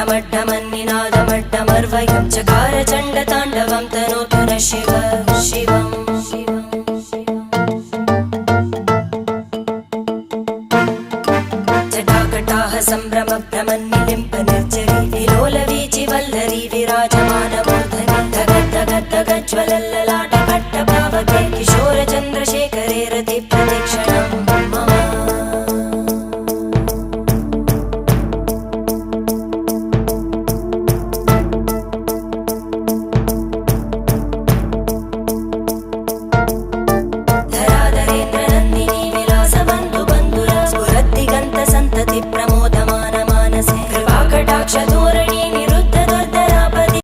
ढमड्ढमन्निनादमड्ढमर्वयं चकार चण्डताण्डवं तनोतु न शिव शिवम् जटाकटाः सम्भ्रमभ्रमन्निलिम्प निर्जरी विलोलवीचि वल्लरी विराजमानमूर्धनि धगद्धगद्धगज्ज्वलल्लला